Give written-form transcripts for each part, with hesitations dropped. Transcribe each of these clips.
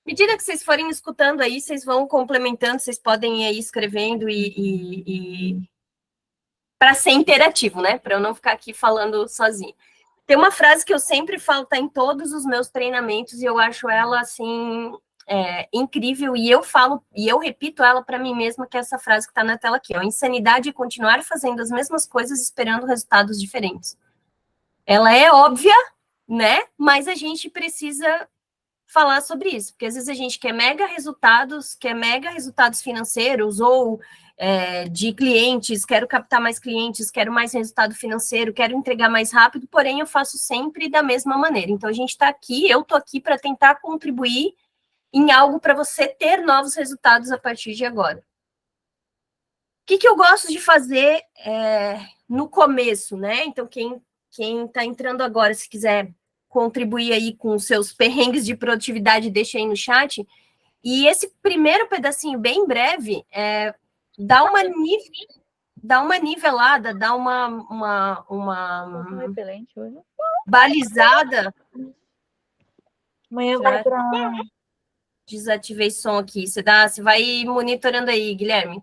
medida que vocês forem escutando aí, vocês vão complementando, vocês podem ir aí escrevendo e para ser interativo, né? Para eu não ficar aqui falando sozinho. Tem uma frase que eu sempre falo, tá em todos os meus treinamentos, e eu acho ela, assim, incrível, e eu falo, e eu repito ela para mim mesma, que é essa frase que está na tela aqui, ó, insanidade é continuar fazendo as mesmas coisas esperando resultados diferentes. Ela é óbvia, né? Mas a gente precisa falar sobre isso, porque às vezes a gente quer mega resultados financeiros ou de clientes, quero captar mais clientes, quero mais resultado financeiro, quero entregar mais rápido, porém eu faço sempre da mesma maneira. Então a gente está aqui, eu estou aqui para tentar contribuir em algo para você ter novos resultados a partir de agora. O que eu gosto de fazer no começo, né? Então quem está entrando agora, se quiser contribuir aí com os seus perrengues de produtividade, deixa aí no chat. E esse primeiro pedacinho, bem breve, dá uma nivelada, dá uma balizada. Amanhã vai para... Desativei som aqui. Você vai monitorando aí, Guilherme.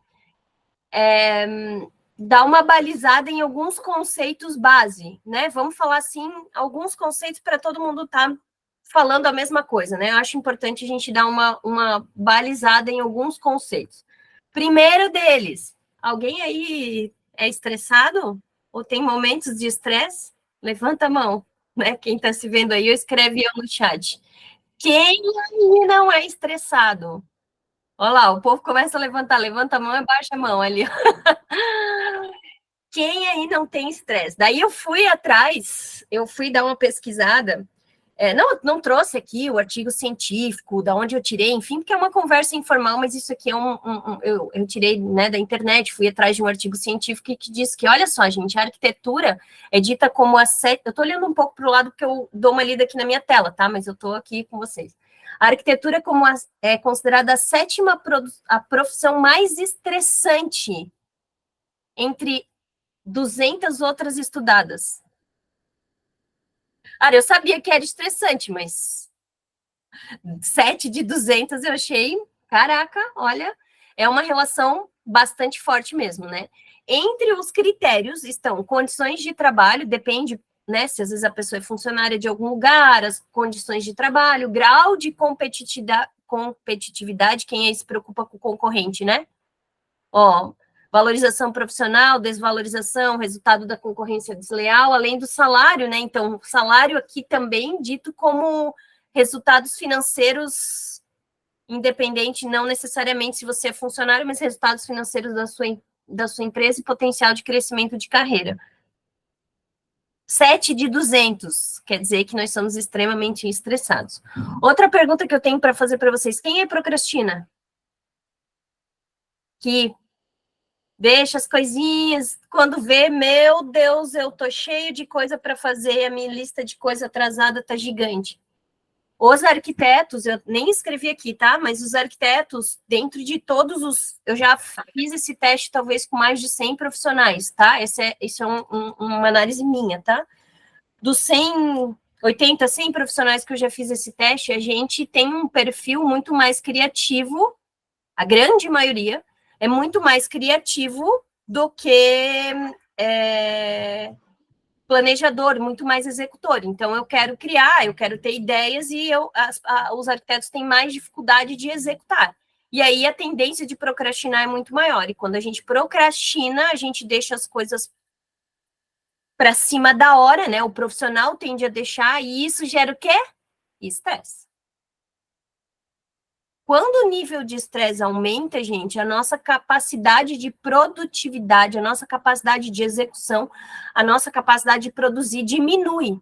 Dá uma balizada em alguns conceitos base, né? Vamos falar assim, alguns conceitos para todo mundo estar falando a mesma coisa, né? Eu acho importante a gente dar uma balizada em alguns conceitos. Primeiro deles, alguém aí é estressado? Ou tem momentos de estresse? Levanta a mão, né? Quem está se vendo aí, escreve eu no chat. Quem aí não é estressado? Olha lá, o povo começa a levantar, levanta a mão e baixa a mão ali. Quem aí não tem estresse? Daí eu fui atrás, eu fui dar uma pesquisada, não trouxe aqui o artigo científico, da onde eu tirei, enfim, porque é uma conversa informal, mas isso aqui eu tirei, né, da internet, fui atrás de um artigo científico que diz que, olha só, gente, a arquitetura é dita como eu estou olhando um pouco para o lado porque eu dou uma lida aqui na minha tela, tá? Mas eu estou aqui com vocês. A arquitetura é considerada a sétima profissão mais estressante entre 200 outras estudadas. Eu sabia que era estressante, mas 7 de 200 eu achei, caraca, olha, é uma relação bastante forte mesmo, né? Entre os critérios estão condições de trabalho, depende, né, se às vezes a pessoa é funcionária de algum lugar, as condições de trabalho, grau de competitividade, quem aí se preocupa com o concorrente, né? Valorização profissional, desvalorização, resultado da concorrência desleal, além do salário, né? Então, o salário aqui também dito como resultados financeiros, independente, não necessariamente se você é funcionário, mas resultados financeiros da sua empresa e potencial de crescimento de carreira. 7 de 200, quer dizer que nós somos extremamente estressados. Outra pergunta que eu tenho para fazer para vocês, quem é procrastina? Que deixa as coisinhas, quando vê, meu Deus, eu tô cheio de coisa para fazer, a minha lista de coisa atrasada tá gigante. Os arquitetos, eu nem escrevi aqui, tá? Mas os arquitetos, dentro de todos os... Eu já fiz esse teste, talvez, com mais de 100 profissionais, tá? Isso é uma análise minha, tá? Dos 80, 100 profissionais que eu já fiz esse teste, a gente tem um perfil muito mais criativo, a grande maioria, é muito mais criativo do que planejador, muito mais executor. Então, eu quero criar, eu quero ter ideias e os arquitetos têm mais dificuldade de executar. E aí, a tendência de procrastinar é muito maior. E quando a gente procrastina, a gente deixa as coisas para cima da hora, né? O profissional tende a deixar, e isso gera o quê? Estresse. Quando o nível de estresse aumenta, gente, a nossa capacidade de produtividade, a nossa capacidade de execução, a nossa capacidade de produzir diminui.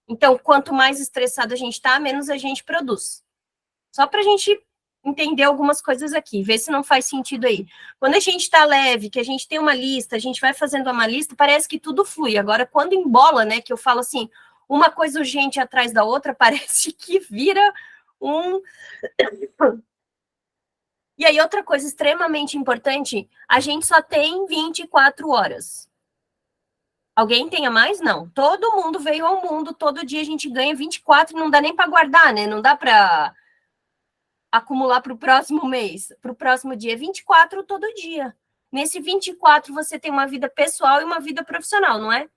Então, quanto mais estressado a gente está, menos a gente produz. Só para a gente entender algumas coisas aqui, ver se não faz sentido aí. Quando a gente está leve, que a gente tem uma lista, a gente vai fazendo uma lista, parece que tudo flui. Agora, quando embola, né, que eu falo assim, uma coisa urgente atrás da outra, parece que vira E aí, outra coisa extremamente importante, a gente só tem 24 horas. Alguém tem a mais? Não. Todo mundo veio ao mundo, todo dia a gente ganha 24, não dá nem para guardar, né? Não dá para acumular para o próximo mês, para o próximo dia? 24 todo dia. Nesse 24, você tem uma vida pessoal e uma vida profissional, não é?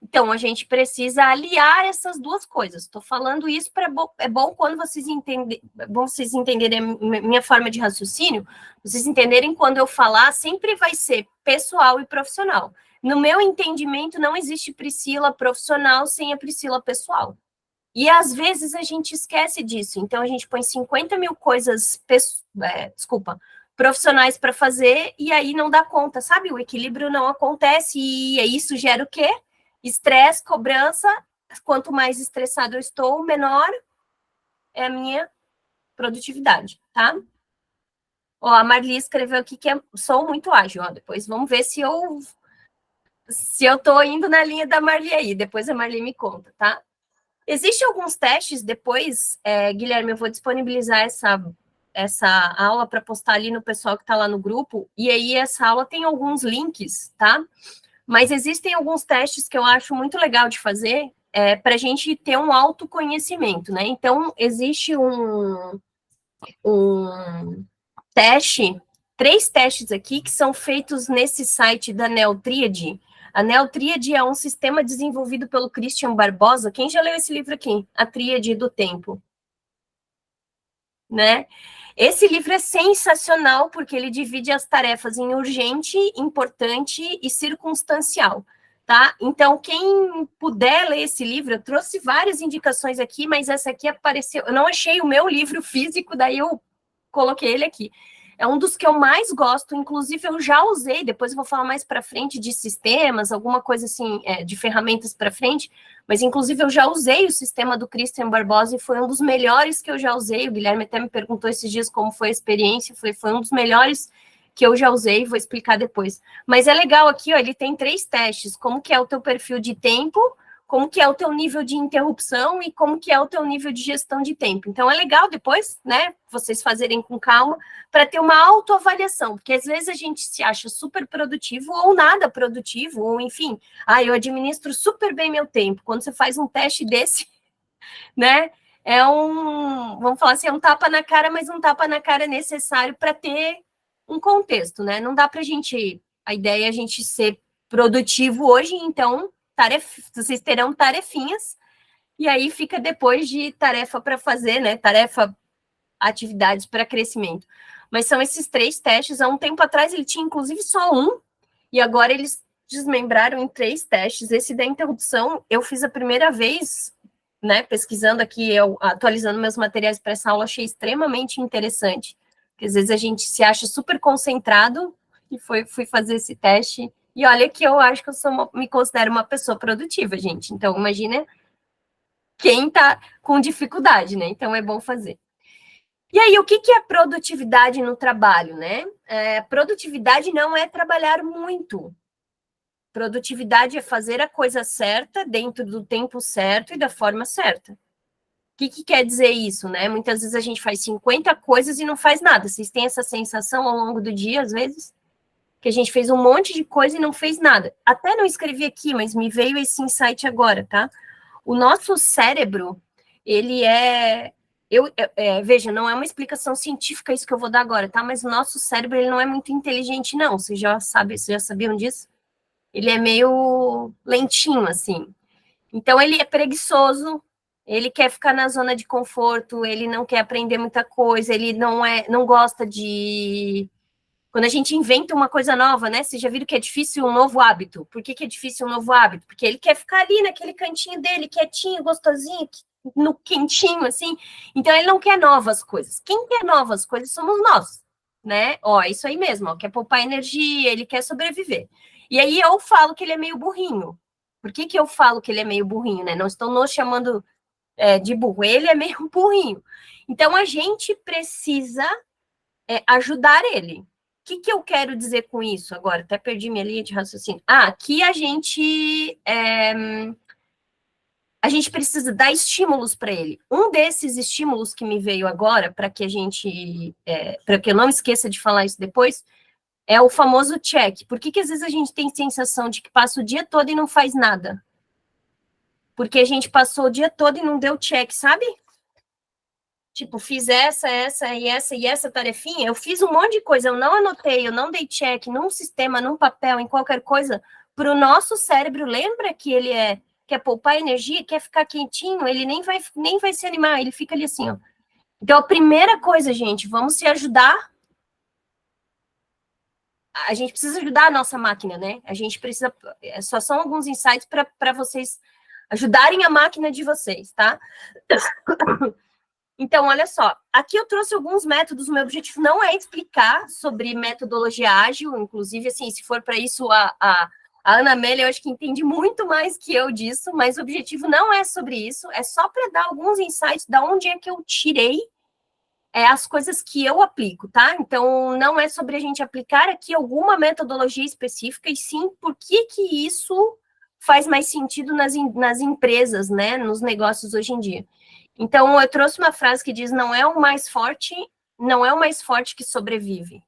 Então, a gente precisa aliar essas duas coisas. Estou falando isso para é bom quando vocês entenderem a minha forma de raciocínio, vocês entenderem quando eu falar, sempre vai ser pessoal e profissional. No meu entendimento, não existe Priscila profissional sem a Priscila pessoal. E às vezes a gente esquece disso. Então, a gente põe 50 mil coisas, profissionais para fazer, e aí não dá conta, sabe? O equilíbrio não acontece, e isso gera o quê? Estresse, cobrança. Quanto mais estressado eu estou, menor é a minha produtividade, tá? Ó, a Marli escreveu aqui que sou muito ágil, ó. Depois vamos ver se eu tô indo na linha da Marli aí. Depois a Marli me conta, tá? Existem alguns testes depois, Guilherme, eu vou disponibilizar essa aula para postar ali no pessoal que está lá no grupo, e aí essa aula tem alguns links, tá? Mas existem alguns testes que eu acho muito legal de fazer para a gente ter um autoconhecimento, né? Então, existe um teste, 3 testes aqui que são feitos nesse site da Neotríade. A Neotríade é um sistema desenvolvido pelo Christian Barbosa. Quem já leu esse livro aqui? A Tríade do Tempo. Né? Esse livro é sensacional porque ele divide as tarefas em urgente, importante e circunstancial, tá? Então, quem puder ler esse livro, eu trouxe várias indicações aqui, mas essa aqui apareceu, eu não achei o meu livro físico, daí eu coloquei ele aqui. É um dos que eu mais gosto, inclusive eu já usei, depois eu vou falar mais para frente de sistemas, alguma coisa assim, de ferramentas para frente, mas inclusive eu já usei o sistema do Christian Barbosa e foi um dos melhores que eu já usei. O Guilherme até me perguntou esses dias como foi a experiência, foi um dos melhores que eu já usei, vou explicar depois. Mas é legal aqui, ó, ele tem 3 testes, como que é o teu perfil de tempo, como que é o teu nível de interrupção e como que é o teu nível de gestão de tempo. Então, é legal depois, né, vocês fazerem com calma, para ter uma autoavaliação, porque às vezes a gente se acha super produtivo ou nada produtivo, ou enfim, eu administro super bem meu tempo. Quando você faz um teste desse, né, vamos falar assim, é um tapa na cara, mas um tapa na cara necessário para ter um contexto, né? Não dá para a ideia é a gente ser produtivo hoje, então vocês terão tarefinhas, e aí fica depois de tarefa para fazer, né? Atividades para crescimento. Mas são esses 3 testes. Há um tempo atrás ele tinha, inclusive, só um, e agora eles desmembraram em 3 testes. Esse da interrupção, eu fiz a primeira vez, né? Pesquisando aqui, atualizando meus materiais para essa aula, achei extremamente interessante. Porque às vezes a gente se acha super concentrado, e fui fazer esse teste. E olha que eu acho que me considero uma pessoa produtiva, gente. Então, imagina quem está com dificuldade, né? Então, é bom fazer. E aí, o que é produtividade no trabalho, né? Produtividade não é trabalhar muito. Produtividade é fazer a coisa certa, dentro do tempo certo e da forma certa. O que quer dizer isso, né? Muitas vezes a gente faz 50 coisas e não faz nada. Vocês têm essa sensação ao longo do dia, às vezes? Que a gente fez um monte de coisa e não fez nada. Até não escrevi aqui, mas me veio esse insight agora, tá? O nosso cérebro, ele veja, não é uma explicação científica isso que eu vou dar agora, tá? Mas o nosso cérebro, ele não é muito inteligente, não. Vocês já sabiam disso? Ele é meio lentinho, assim. Então, ele é preguiçoso, ele quer ficar na zona de conforto, ele não quer aprender muita coisa, ele não gosta de... Quando a gente inventa uma coisa nova, né? Vocês já viram que é difícil um novo hábito. Por que é difícil um novo hábito? Porque ele quer ficar ali naquele cantinho dele, quietinho, gostosinho, no quentinho, assim. Então, ele não quer novas coisas. Quem quer novas coisas somos nós, né? Ó, isso aí mesmo, ó, quer poupar energia, ele quer sobreviver. E aí eu falo que ele é meio burrinho. Por que eu falo que ele é meio burrinho, né? Não estou nos chamando de burro, ele é meio burrinho. Então, a gente precisa ajudar ele. O que eu quero dizer com isso agora? Até perdi minha linha de raciocínio. Aqui a gente precisa dar estímulos para ele. Um desses estímulos que me veio agora, para que para que eu não esqueça de falar isso depois, é o famoso check. Por que às vezes a gente tem sensação de que passa o dia todo e não faz nada? Porque a gente passou o dia todo e não deu check, sabe? tipo, fiz essa e essa tarefinha, eu fiz um monte de coisa, eu não anotei, eu não dei check num sistema, num papel, em qualquer coisa, para o nosso cérebro, lembra que ele quer poupar energia, quer ficar quentinho, ele nem vai se animar, ele fica ali assim, ó. Então, a primeira coisa, gente, vamos se ajudar. A gente precisa ajudar a nossa máquina, né? A gente precisa. Só são alguns insights para vocês ajudarem a máquina de vocês, tá? Então, olha só, aqui eu trouxe alguns métodos. O meu objetivo não é explicar sobre metodologia ágil, inclusive, assim, se for para isso, a Ana Amélia, eu acho que entende muito mais que eu disso, mas o objetivo não é sobre isso, é só para dar alguns insights da onde é que eu tirei as coisas que eu aplico, tá? Então, não é sobre a gente aplicar aqui alguma metodologia específica, e sim por que isso faz mais sentido nas empresas, né? Nos negócios hoje em dia. Então, eu trouxe uma frase que diz: não é o mais forte, não é o mais forte que sobrevive,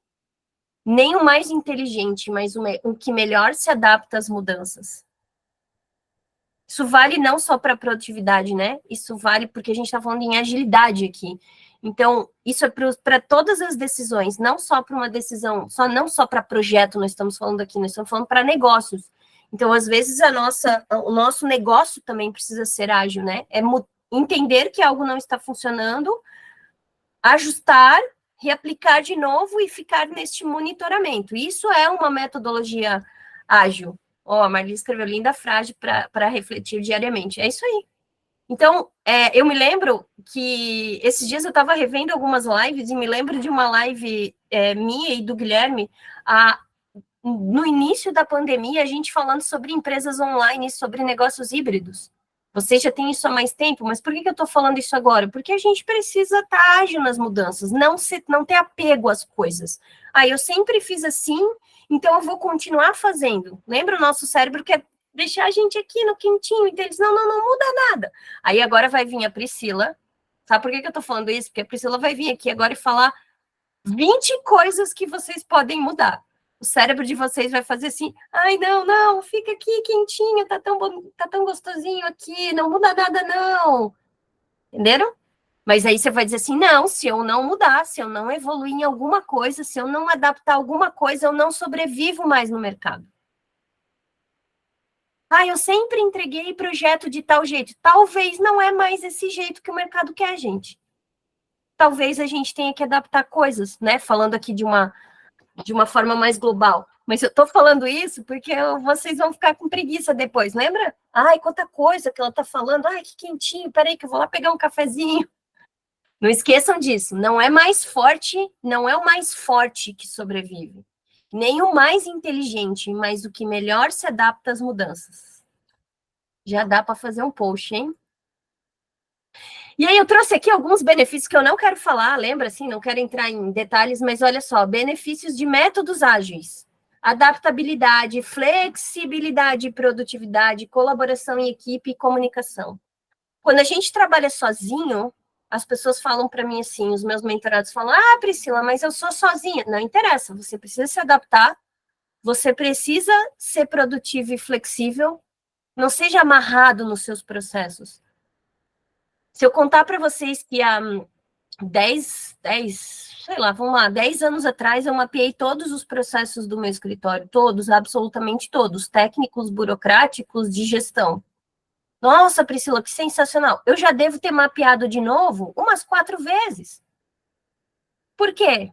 nem o mais inteligente, mas o que melhor se adapta às mudanças. Isso vale não só para produtividade, né? Isso vale porque a gente está falando em agilidade aqui. Então, isso é para todas as decisões, não só para uma decisão, não só para projeto, nós estamos falando aqui, nós estamos falando para negócios. Então, às vezes, o nosso negócio também precisa ser ágil, né? É entender que algo não está funcionando, ajustar, reaplicar de novo e ficar neste monitoramento. Isso é uma metodologia ágil. Ó, a Marli escreveu linda frase para refletir diariamente. É isso aí. Então, eu me lembro que esses dias eu estava revendo algumas lives e me lembro de uma live minha e do Guilherme, no início da pandemia, a gente falando sobre empresas online, sobre negócios híbridos. Você já tem isso há mais tempo, mas por que eu estou falando isso agora? Porque a gente precisa estar ágil nas mudanças, não ter apego às coisas. Eu sempre fiz assim, então eu vou continuar fazendo. Lembra o nosso cérebro quer deixar a gente aqui no quentinho, então eles, não muda nada. Aí agora vai vir a Priscila, sabe por que eu estou falando isso? Porque a Priscila vai vir aqui agora e falar 20 coisas que vocês podem mudar. O cérebro de vocês vai fazer assim: ai, não, fica aqui quentinho, tá tão gostosinho aqui, não muda nada, não. Entenderam? Mas aí você vai dizer assim: não, se eu não mudar, se eu não evoluir em alguma coisa, se eu não adaptar alguma coisa, eu não sobrevivo mais no mercado. Eu sempre entreguei projeto de tal jeito. Talvez não é mais esse jeito que o mercado quer, gente. Talvez a gente tenha que adaptar coisas, né? Falando aqui de uma forma mais global. Mas eu tô falando isso porque vocês vão ficar com preguiça depois, lembra? Ai, quanta coisa que ela tá falando. Ai, que quentinho, peraí que eu vou lá pegar um cafezinho. Não esqueçam disso, não é mais forte, não é o mais forte que sobrevive, nem o mais inteligente, mas o que melhor se adapta às mudanças. Já dá para fazer um post, hein? E aí eu trouxe aqui alguns benefícios que eu não quero falar, lembra, assim, não quero entrar em detalhes, mas olha só, benefícios de métodos ágeis. Adaptabilidade, flexibilidade, produtividade, colaboração em equipe e comunicação. Quando a gente trabalha sozinho, as pessoas falam para mim assim, os meus mentorados falam: Priscila, mas eu sou sozinha. Não interessa, você precisa se adaptar, você precisa ser produtivo e flexível, não seja amarrado nos seus processos. Se eu contar para vocês que há 10 anos atrás, eu mapeei todos os processos do meu escritório, todos, absolutamente todos, técnicos, burocráticos, de gestão. Nossa, Priscila, que sensacional. Eu já devo ter mapeado de novo umas 4 vezes. Por quê?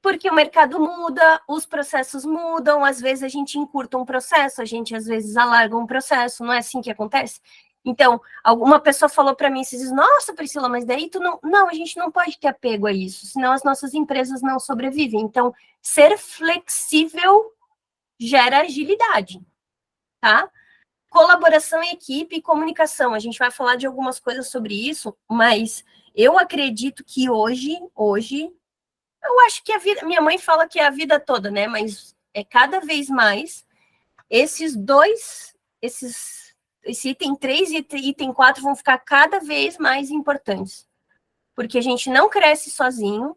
Porque o mercado muda, os processos mudam, às vezes a gente encurta um processo, a gente às vezes alarga um processo, não é assim que acontece? Então, alguma pessoa falou para mim, você diz: nossa, Priscila, mas daí tu não... Não, a gente não pode ter apego a isso, senão as nossas empresas não sobrevivem. Então, ser flexível gera agilidade, tá? Colaboração em equipe e comunicação. A gente vai falar de algumas coisas sobre isso, mas eu acredito que hoje, eu acho que a vida... Minha mãe fala que é a vida toda, né? Mas é cada vez mais esse item 3 e item 4 vão ficar cada vez mais importantes. Porque a gente não cresce sozinho,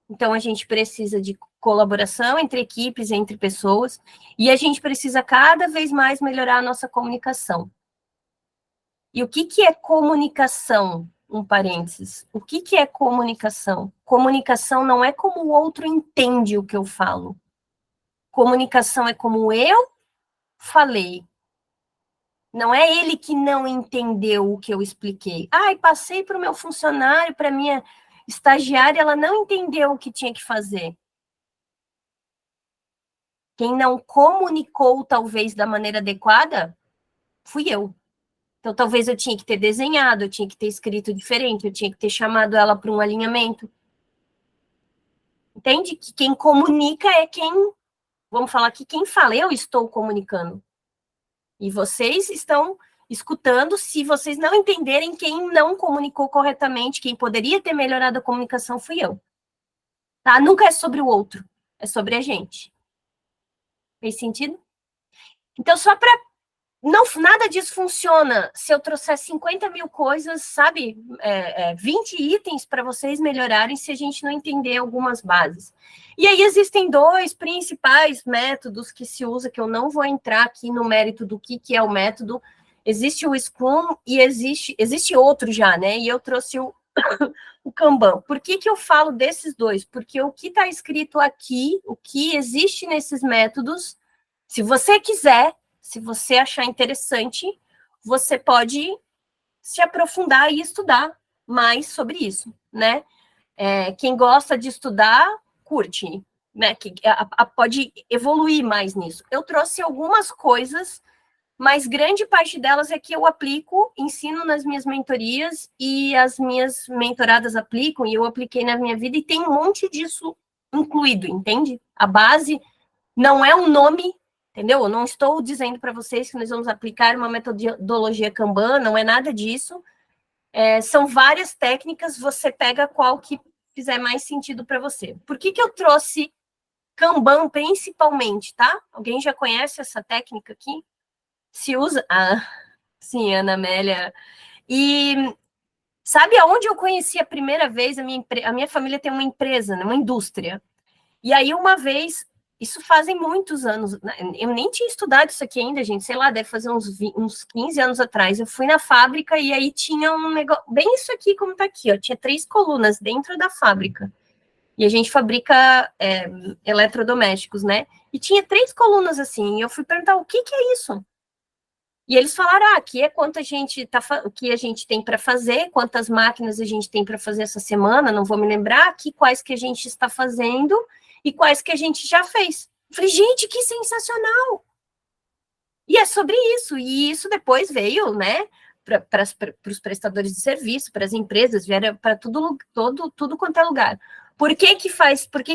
então a gente precisa de colaboração entre equipes, entre pessoas, e a gente precisa cada vez mais melhorar a nossa comunicação. E o que é comunicação? um parênteses. O que é comunicação? Comunicação não é como o outro entende o que eu falo. Comunicação é como eu falei. Não é ele que não entendeu o que eu expliquei. Ai, passei para o meu funcionário, para minha estagiária, ela não entendeu o que tinha que fazer. Quem não comunicou, talvez, da maneira adequada, fui eu. Então, talvez eu tinha que ter desenhado, eu tinha que ter escrito diferente, eu tinha que ter chamado ela para um alinhamento. Entende? Que quem comunica é quem, vamos falar aqui, quem fala, eu estou comunicando. E vocês estão escutando, se vocês não entenderem, quem não comunicou corretamente, quem poderia ter melhorado a comunicação, fui eu. Tá? Nunca é sobre o outro, é sobre a gente. Fez sentido? Então, só para não, nada disso funciona se eu trouxer 50 mil coisas, sabe? 20 itens para vocês melhorarem se a gente não entender algumas bases. E aí existem dois principais métodos que se usa, que eu não vou entrar aqui no mérito do que é o método. Existe o Scrum e existe outro já, né? E eu trouxe o Kanban. Por que eu falo desses dois? Porque o que está escrito aqui, o que existe nesses métodos, se você quiser, se você achar interessante, você pode se aprofundar e estudar mais sobre isso, né? Quem gosta de estudar, curte, né? Pode evoluir mais nisso. Eu trouxe algumas coisas, mas grande parte delas é que eu aplico, ensino nas minhas mentorias e as minhas mentoradas aplicam, e eu apliquei na minha vida, e tem um monte disso incluído, entende? A base não é um nome, entendeu? Eu não estou dizendo para vocês que nós vamos aplicar uma metodologia Kanban, não é nada disso. São várias técnicas, você pega qual que fizer mais sentido para você. Por que eu trouxe Kanban principalmente, tá? Alguém já conhece essa técnica aqui? Se usa? Ah, sim, Ana Amélia. E sabe aonde eu conheci a primeira vez? A minha família tem uma empresa, né, uma indústria. E aí, uma vez, isso fazem muitos anos, eu nem tinha estudado isso aqui ainda, gente, sei lá, deve fazer uns 15 anos atrás. Eu fui na fábrica e aí tinha um negócio, bem isso aqui, como tá aqui, ó, tinha 3 colunas dentro da fábrica. E a gente fabrica eletrodomésticos, né? E tinha 3 colunas assim, e eu fui perguntar o que é isso? E eles falaram, aqui é quanto o que a gente tem para fazer, quantas máquinas a gente tem para fazer essa semana, não vou me lembrar, aqui quais que a gente está fazendo e quais que a gente já fez. Eu falei, gente, que sensacional! E é sobre isso, e isso depois veio, né, para os prestadores de serviço, para as empresas, vieram para tudo quanto é lugar. Por que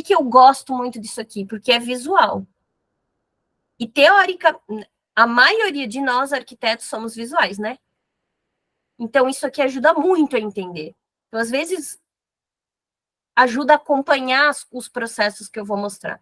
eu gosto muito disso aqui? Porque é visual. E teórica, a maioria de nós, arquitetos, somos visuais, né? Então, isso aqui ajuda muito a entender. Então, às vezes, ajuda a acompanhar os processos que eu vou mostrar.